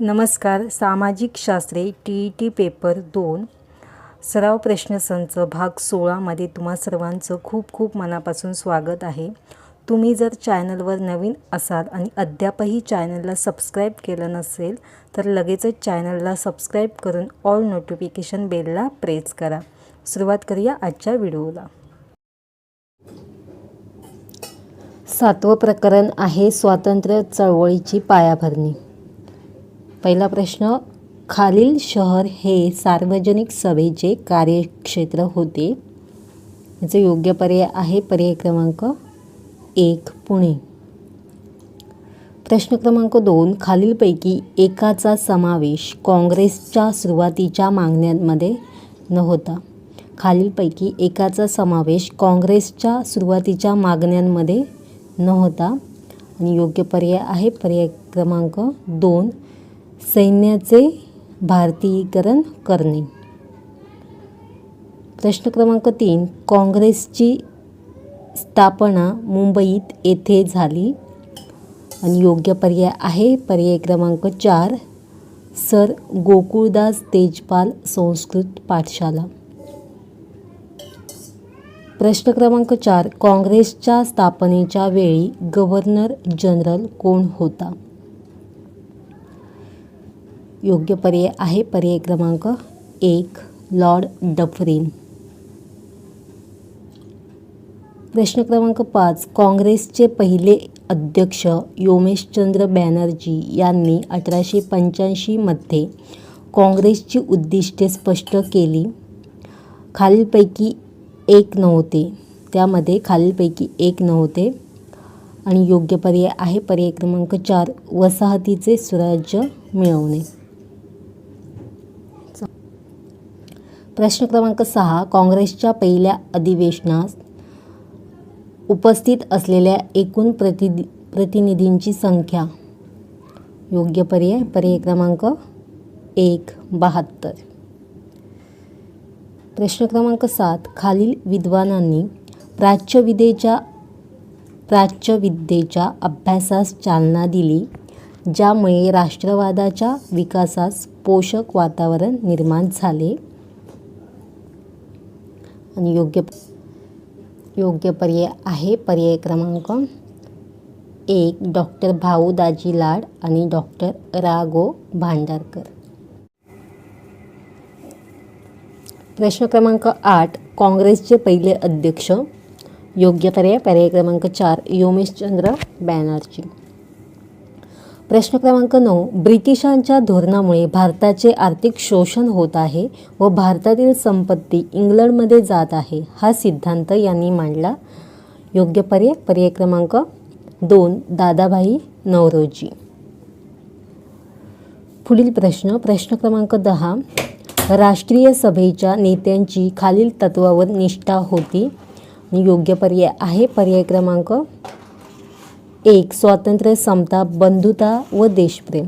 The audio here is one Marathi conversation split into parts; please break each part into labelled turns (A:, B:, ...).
A: नमस्कार. सामाजिक शास्त्रे TET पेपर 2 सराव प्रश्नसंच भाग 16 मध्ये तुम्हा सर्वांचं खूप खूप मनापासून स्वागत आहे. तुम्ही जर चॅनलवर नवीन असाल आणि अद्यापही चॅनलला सबस्क्राईब केलं नसेल तर लगेचच चॅनलला सबस्क्राईब करून ऑल नोटिफिकेशन बेलला प्रेस करा. सुरुवात करूया आजच्या व्हिडिओला. 7वं प्रकरण आहे स्वातंत्र्य चळवळीची पायाभरणी. पहिला प्रश्न, खालील शहर हे सार्वजनिक सभेचे कार्यक्षेत्र होते. याचे योग्य पर्याय आहे पर्याय क्रमांक 1 पुणे. प्रश्न क्रमांक 2, खालीलपैकी एकाचा समावेश काँग्रेसच्या सुरुवातीच्या मागण्यांमध्ये नव्हता. खालीलपैकी एकाचा समावेश काँग्रेसच्या सुरुवातीच्या मागण्यांमध्ये नव्हता आणि योग्य पर्याय आहे पर्याय क्रमांक 2 सैन्याचे भारतीयीकरण करणे. प्रश्न क्रमांक 3, काँग्रेसची स्थापना मुंबईत येथे झाली आणि योग्य पर्याय आहे पर्याय क्रमांक 4 सर गोकुळदास तेजपाल संस्कृत पाठशाला. प्रश्न क्रमांक 4, काँग्रेसच्या स्थापनेच्या वेळी गव्हर्नर जनरल कोण होता? योग्य पर्याय आहे पर्याय क्रमांक 1 लॉर्ड डफरीन. प्रश्न क्रमांक 5, काँग्रेसचे पहिले अध्यक्ष योमेशचंद्र बॅनर्जी यांनी 1885 मध्ये काँग्रेसची उद्दिष्टे स्पष्ट केली. खालीलपैकी एक नव्हते. त्यामध्ये खालीलपैकी एक नव्हते आणि योग्य पर्याय आहे पर्याय क्रमांक 4 वसाहतीचे स्वराज्य मिळवणे. प्रश्न क्रमांक 6, काँग्रेसच्या पहिल्या अधिवेशनास उपस्थित असलेल्या एकूण प्रतिनिधींची संख्या. योग्य पर्याय पर्याय क्रमांक 1 72. प्रश्न क्रमांक 7, खालील विद्वानांनी प्राच्यविद्येच्या अभ्यासास चालना दिली ज्यामुळे राष्ट्रवादाच्या विकासास पोषक वातावरण निर्माण झाले आणि योग्य पर्याय आहे पर्याय क्रमांक 1 डॉक्टर भाऊ दाजी लाड आणि डॉक्टर रा गो भांडारकर. प्रश्न क्रमांक 8, काँग्रेसचे पहिले अध्यक्ष. योग्य पर्याय पर्याय क्रमांक 4 योमेशचंद्र बॅनर्जी. प्रश्न क्रमांक 9, ब्रिटिशांच्या धोरणामुळे भारताचे आर्थिक शोषण होत आहे व भारतातील संपत्ती इंग्लंडमध्ये जात आहे हा सिद्धांत यांनी मांडला. योग्य पर्याय पर्याय क्रमांक 2 दादाभाई नौरोजी. पुढील प्रश्न क्रमांक 10, राष्ट्रीय सभेच्या नेत्यांची खालील तत्वावर निष्ठा होती आणि योग्य पर्याय आहे पर्याय क्रमांक 1 स्वातंत्र्य समता बंधुता व देशप्रेम.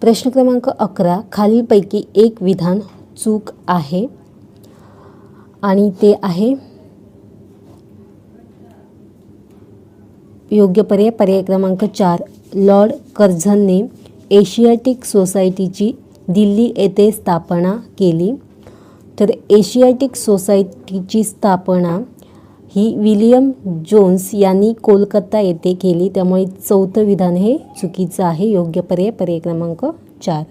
A: प्रश्न क्रमांक 11, खालीलपैकी एक विधान चूक आहे आणि ते आहे योग्य पर्याय पर्याय क्रमांक 4 लॉर्ड कर्झनने एशियाटिक सोसायटीची दिल्ली येथे स्थापना केली. तर एशियाटिक सोसायटीची स्थापना ही विलियम जोन्स यांनी कोलकाता येथे केली. त्यामुळे चौथं विधान हे चुकीचं आहे. योग्य पर्याय पर्याय क्रमांक 4.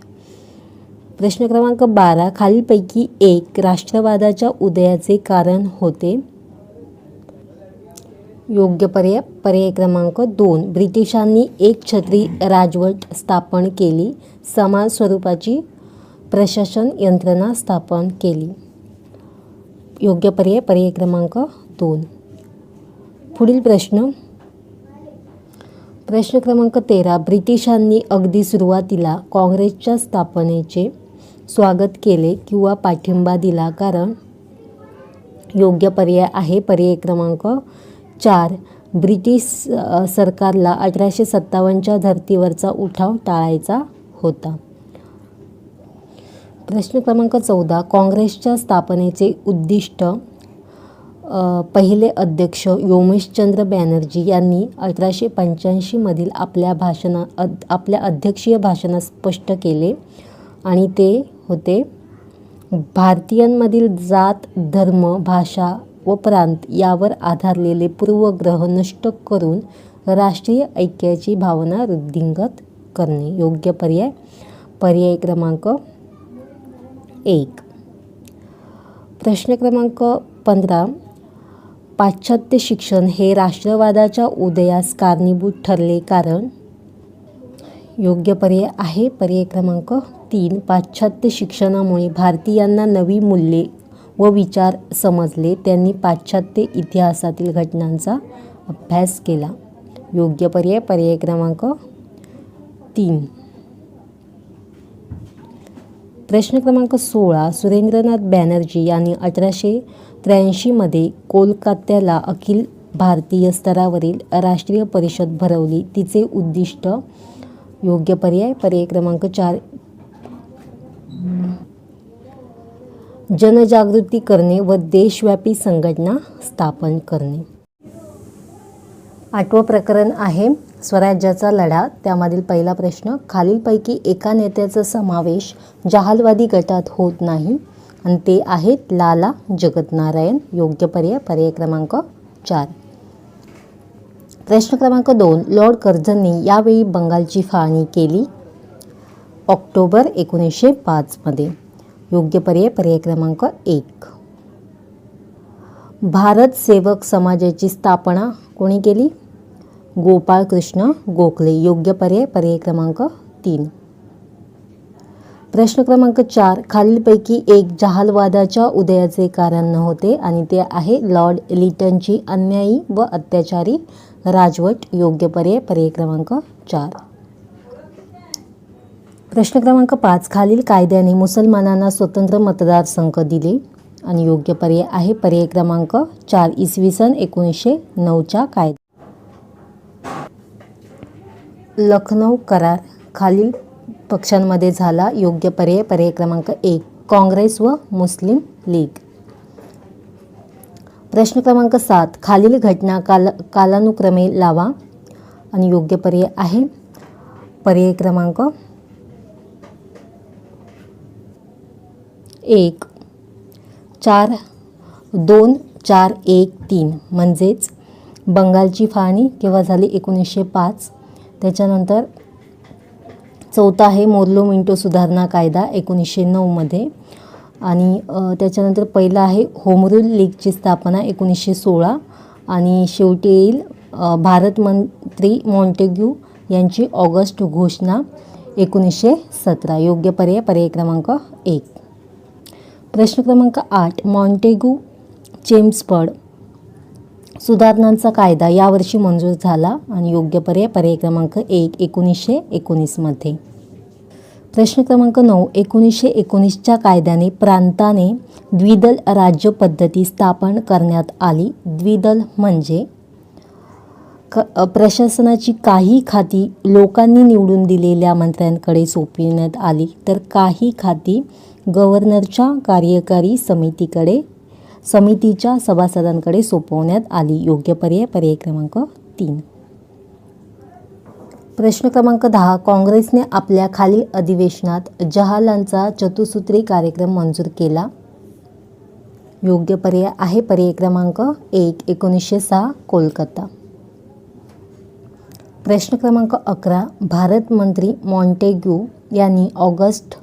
A: प्रश्न क्रमांक 12, खालीलपैकी एक राष्ट्रवादाच्या उदयाचे कारण होते. योग्य पर्याय पर्याय क्रमांक 2 ब्रिटिशांनी एकछत्री राजवट स्थापन केली. समान स्वरूपाची प्रशासन यंत्रणा स्थापन केली. योग्य पर्याय पर्याय क्रमांक 2. पुढील प्रश्न क्रमांक 13, ब्रिटिशांनी अगदी सुरुवातीला काँग्रेसच्या स्थापनेचे स्वागत केले किंवा पाठिंबा दिला कारण. योग्य पर्याय आहे पर्याय क्रमांक 4 ब्रिटिश सरकारला 1857च्या धर्तीवरचा उठाव टाळायचा होता. प्रश्न क्रमांक 14, काँग्रेसच्या स्थापनेचे उद्दिष्ट पहिले अध्यक्ष योमेशचंद्र बॅनर्जी यांनी 1885मधील आपल्या अध्यक्षीय भाषणात स्पष्ट केले आणि ते होते, भारतीयांमधील जात, धर्म, भाषा व प्रांत यावर आधारलेले पूर्वग्रह नष्ट करून राष्ट्रीय ऐक्याची भावना वृद्धिंगत करणे. योग्य पर्याय क्रमांक 1. प्रश्न क्रमांक 15. पाश्चात्य शिक्षण हे राष्ट्रवादाच्या उदयास कारणीभूत ठरले कारण. योग्य पर्याय क्रमांक 3. पाश्चात्य शिक्षणामुळे भारतीयांना नवी मूल्ये व विचार समजले. त्यांनी पाश्चात्य इतिहासातील घटनांचा अभ्यास केला. योग्य पर्याय क्रमांक 3. प्रश्न क्रमांक 16. सुरेंद्रनाथ बॅनर्जी यांनी 1883मध्ये कोलकात्याला अखिल भारतीय स्तरावरील राष्ट्रीय परिषद भरवली. तिचे उद्दिष्ट. योग्य पर्याय क्रमांक 4. जनजागृती करणे व देशव्यापी संघटना स्थापन करणे. 8वं प्रकरण आहे स्वराज्याचा लढा. त्यामधील पहिला प्रश्न, खालीलपैकी एका नेत्याचा समावेश जहालवादी गटात होत नाही आणि ते आहेत लाला जगत-नारायण. योग्य पर्याय क्रमांक 4. प्रश्न क्रमांक 2. लॉर्ड कर्झनने यावेळी बंगालची फाळणी केली. ऑक्टोबर 1905 मध्ये. योग्य पर्याय क्रमांक 1. भारत सेवक समाजाची स्थापना कोणी केली? गोपाळ कृष्ण गोखले. योग्य पर्याय क्रमांक 3. प्रश्न क्रमांक 4. खालीलपैकी एक जहालवादाच्या उदयाचे कारण नव्हते आणि ते आहे लॉर्ड लिटनची अन्यायी व अत्याचारी राजवट. योग्य पर्याय क्रमांक 4. प्रश्न क्रमांक 5. खालील कायद्याने मुसलमानांना स्वतंत्र मतदारसंघ दिले आणि योग्य पर्याय क्रमांक 4. इसवी सन 1909च्या कायदा. लखनौ करार खालील पक्षांमध्ये झाला. योग्य पर्याय क्रमांक 1. काँग्रेस व मुस्लिम लीग. प्रश्न क्रमांक 7. खालील घटना कालानुक्रमे लावा आणि योग्य पर्याय क्रमांक 1. 2-4-1-3 म्हणजेच बंगालची फाळणी केव्हा झाली? 1905. त्याच्यानंतर 4था आहे मोर्लो मिंटो सुधारणा कायदा 1909 मध्ये आणि त्याच्यानंतर पहिला आहे होम रूल लीगची स्थापना 1916 आणि शेवटी येईल भारत मंत्री मॉन्टेग्यू यांची ऑगस्ट घोषणा 1917. योग्य पर्याय क्रमांक 1. प्रश्न क्रमांक 8. मॉन्टेग्यू चेम्सफर्ड सुधारणांचा कायदा यावर्षी मंजूर झाला आणि योग्य पर्याय क्रमांक 1. 1919 मध्ये. प्रश्न क्रमांक 9. 1919च्या कायद्याने प्रांताने द्विदल राज्य पद्धती स्थापन करण्यात आली. द्विदल म्हणजे प्रशासनाची काही खाती लोकांनी निवडून दिलेल्या मंत्र्यांकडे सोपविण्यात आली तर काही खाती गव्हर्नरच्या कार्यकारी समितीच्या सभासदांकडे सोपवण्यात आली. योग्य पर्याय क्रमांक 3. प्रश्न क्रमांक 10. काँग्रेसने आपल्या खालील अधिवेशनात जहालांचा चतुसूत्री कार्यक्रम मंजूर केला. योग्य पर्याय क्रमांक 1. 1906 कोलकाता. प्रश्न क्रमांक 11. भारत मंत्री मॉन्टेग्यू यांनी ऑगस्ट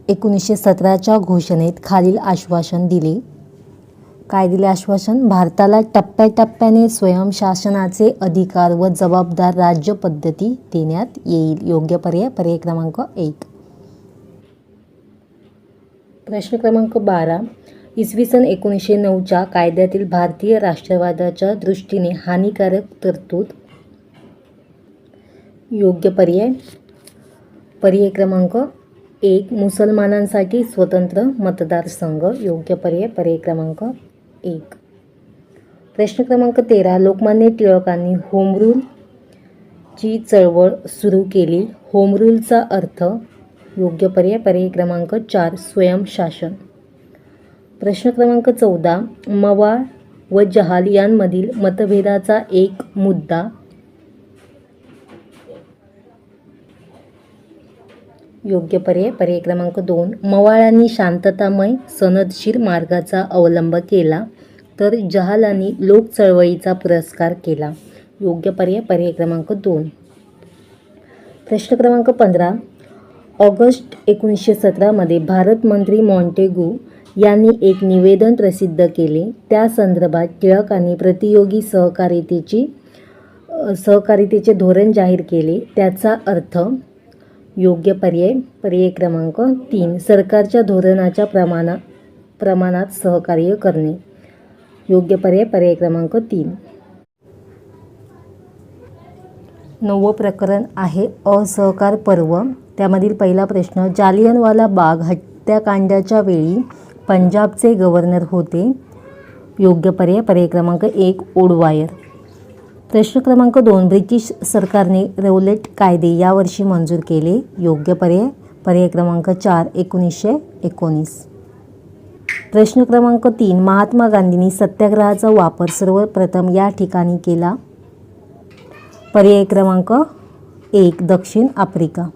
A: 1917च्या घोषणेत खालील आश्वासन दिले. काय दिले आश्वासन? भारताला टप्प्याटप्प्याने स्वयंशासनाचे अधिकार व जबाबदार राज्य पद्धती देण्यात येईल. योग्य पर्याय क्रमांक 1. प्रश्न क्रमांक 12. इसवी सन 1909च्या कायद्यातील भारतीय राष्ट्रवादाच्या दृष्टीने हानिकारक तरतूद. योग्य पर्याय क्रमांक 1. मुसलमानांसाठी स्वतंत्र मतदारसंघ. योग्य पर्याय क्रमांक 1. प्रश्न क्रमांक 13. लोकमान्य टिळकांनी होम रूलची चळवळ सुरू केली. होम रूलचा अर्थ. योग्य पर्याय क्रमांक 4. स्वयंशासन. प्रश्न क्रमांक 14. मवाळ व जहाल यांमधील मतभेदाचा एक मुद्दा. योग्य पर्याय पर्याय क्रमांक 2. मवाळांनी शांततामय सनदशीर मार्गाचा अवलंब केला तर जहालांनी लोक चळवळीचा पुरस्कार केला. योग्य पर्याय पर्याय क्रमांक 2. प्रश्न क्रमांक 15. ऑगस्ट 1917 मध्ये भारत मंत्री मॉन्टेगू यांनी एक निवेदन प्रसिद्ध केले. त्या संदर्भात टिळकांनी प्रतियोगी सहकारितेचे धोरण जाहीर केले. त्याचा अर्थ. योग्य पर्याय पर्याय क्रमांक 3. सरकारच्या धोरणाच्या प्रमाणात सहकार्य करणे. योग्य पर्याय पर्याय क्रमांक 3. 9वं प्रकरण आहे असहकार पर्व. त्यामधील पहिला प्रश्न. जालियनवाला बाग हत्याकांडाच्या वेळी पंजाबचे गव्हर्नर होते. योग्य पर्याय पर्याय क्रमांक 1. ओडवायर. प्रश्न क्रमांक 2. ब्रिटिश सरकारने रौलेट कायदे यावर्षी मंजूर केले. योग्य पर्याय पर्याय क्रमांक 4. 1919. प्रश्न क्रमांक 3. महात्मा गांधींनी सत्याग्रहाचा वापर सर्वप्रथम या ठिकाणी केला. पर्याय क्रमांक 1. दक्षिण आफ्रिका.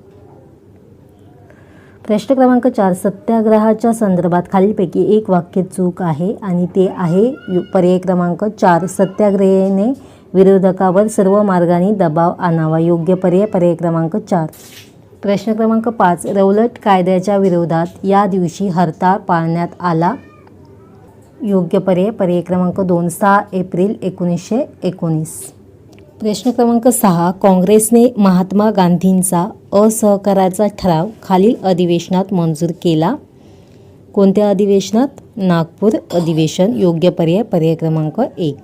A: प्रश्न क्रमांक 4. सत्याग्रहाच्या संदर्भात खालीलपैकी एक वाक्य चूक आहे आणि ते आहे पर्याय क्रमांक 4. सत्याग्रहीने विरोधकावर सर्व मार्गाने दबाव आणावा. योग्य पर्याय पर्याय क्रमांक 4. प्रश्न क्रमांक 5. रौलट कायद्याच्या विरोधात या दिवशी हरताळ पाळण्यात आला. योग्य पर्याय पर्याय क्रमांक 2. 6 एप्रिल 1919. प्रश्न क्रमांक 6. काँग्रेसने महात्मा गांधींचा असहकाराचा ठराव खालील अधिवेशनात मंजूर केला. कोणत्या अधिवेशनात? नागपूर अधिवेशन. योग्य पर्याय पर्याय क्रमांक 1.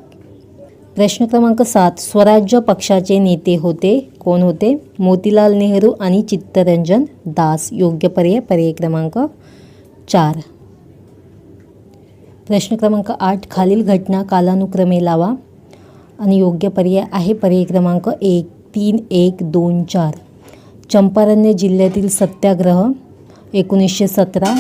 A: प्रश्न क्रमांक 7. स्वराज्य पक्षाचे नेते होते. कोण होते? मोतीलाल नेहरू आणि चित्तरंजन दास. योग्य पर्याय पर्याय क्रमांक 4. प्रश्न क्रमांक 8. खालील घटना कालानुक्रमे लावा आणि योग्य पर्याय आहे पर्याय क्रमांक 1. 3, 1, 2, 4. चंपारण्य जिल्ह्यातील सत्याग्रह 1917.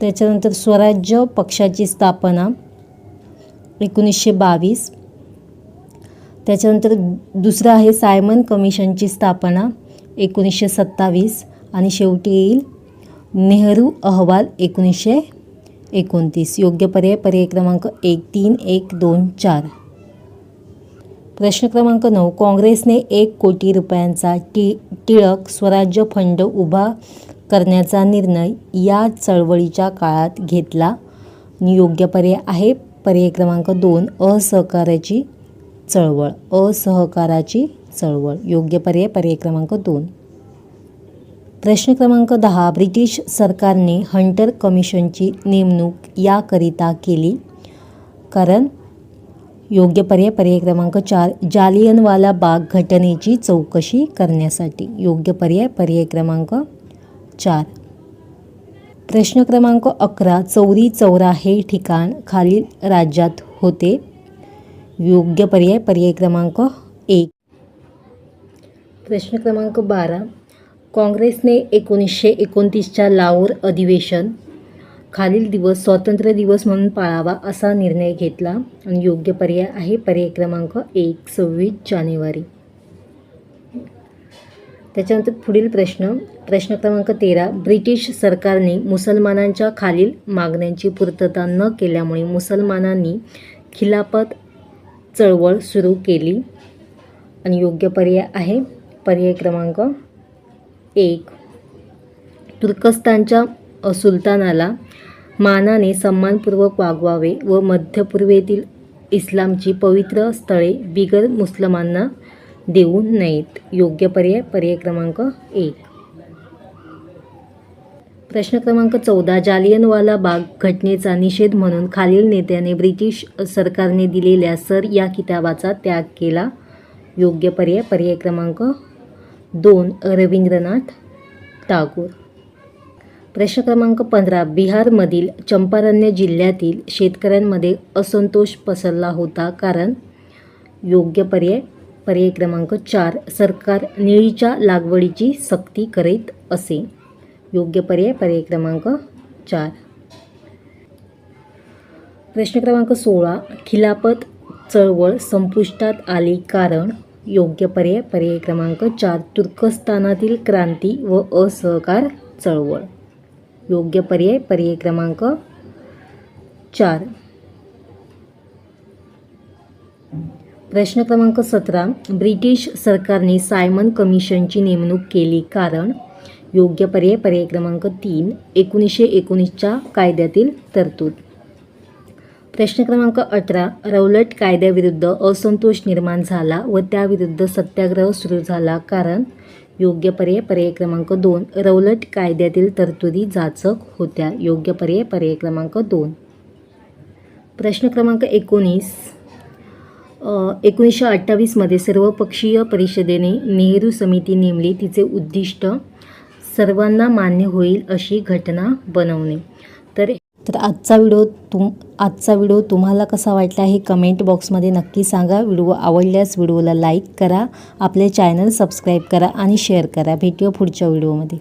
A: त्याच्यानंतर स्वराज्य पक्षाची स्थापना 1922. त्याच्यानंतर दुसरं आहे सायमन कमिशनची स्थापना 1927 आणि शेवटी येईल नेहरू अहवाल 1929. योग्य पर्याय पर्याय क्रमांक 1. 3, 1, 2, 4. प्रश्न क्रमांक 9. काँग्रेसने 1 कोटी रुपयांचा टिळक स्वराज्य फंड उभा करण्याचा निर्णय या चळवळीच्या काळात घेतला. योग्य पर्याय आहे पर्याय क्रमांक 2. असहकाराची चळवळ. योग्य पर्याय पर्याय क्रमांक 2. प्रश्न क्रमांक 10. ब्रिटिश सरकारने हंटर कमिशनची नेमणूक याकरिता केली. कारण. योग्य पर्याय पर्याय क्रमांक 4. जालियनवाला बाग घटनेची चौकशी करण्यासाठी. योग्य पर्याय पर्याय क्रमांक 4. प्रश्न क्रमांक 11. चौरी चौरा हे ठिकाण खालील राज्यात होते. योग्य पर्याय पर्याय क्रमांक 1. प्रश्न क्रमांक 12. काँग्रेसने 1929च्या लाहोर अधिवेशन खालील दिवस स्वातंत्र्य दिवस म्हणून पाळावा असा निर्णय घेतला आणि योग्य पर्याय आहे पर्याय क्रमांक 1. 26 जानेवारी. त्याच्यानंतर पुढील प्रश्न क्रमांक 13. ब्रिटिश सरकारने मुसलमानांच्या खालील मागण्यांची पूर्तता न केल्यामुळे मुसलमानांनी खिलाफत चळवळ सुरू केली आणि योग्य पर्याय आहे पर्याय क्रमांक 1. तुर्कस्तानच्या सुलतानाला मानाने सन्मानपूर्वक वागवावे व मध्यपूर्वेतील इस्लामची पवित्र स्थळे बिगर मुस्लिमांना देऊ नयेत. योग्य पर्याय पर्याय क्रमांक 1. प्रश्न क्रमांक 14. जालियनवाला बाग घटनेचा निषेध म्हणून खालील नेत्याने ब्रिटिश सरकारने दिलेल्या सर या किताबाचा त्याग केला. योग्य पर्याय पर्याय क्रमांक 2. रवींद्रनाथ टागोर. प्रश्न क्रमांक 15. बिहारमधील चंपारण्य जिल्ह्यातील शेतकऱ्यांमध्ये असंतोष पसरला होता. कारण. योग्य पर्याय पर्याय क्रमांक 4. सरकार निळीच्या लागवडीची सक्ती करीत असे. योग्य पर्याय पर्याय क्रमांक 4. प्रश्न क्रमांक 16, खिलाफत चळवळ संपुष्टात आली कारण. योग्य पर्याय पर्याय क्रमांक 4, तुर्कस्तानातील क्रांती व असहकार चळवळ. योग्य पर्याय पर्याय क्रमांक 4. प्रश्न क्रमांक 17, ब्रिटिश सरकारने सायमन कमिशनची नेमणूक केली कारण. योग्य पर्याय पर्याय क्रमांक 3, 1919च्या कायद्यातील तरतूद. प्रश्न क्रमांक 18, रौलट कायद्याविरुद्ध असंतोष निर्माण झाला व त्याविरुद्ध सत्याग्रह सुरू झाला कारण. योग्य पर्याय पर्याय क्रमांक 2, रौलट कायद्यातील तरतुदी जाचक होत्या. योग्य पर्याय पर्याय क्रमांक 2. प्रश्न क्रमांक 19, 1928मध्ये सर्वपक्षीय परिषदेने नेहरू समिती नेमली. तिचे उद्दिष्ट सर्वांना मान्य होईल अशी घटना बनवणे. तर आजचा व्हिडिओ तुम्हाला कसा वाटला हे कमेंट बॉक्समध्ये नक्की सांगा. व्हिडिओ आवडल्यास व्हिडिओला लाईक करा, आपले चॅनल सबस्क्राईब करा आणि शेअर करा. भेटूया पुढच्या व्हिडिओमध्ये.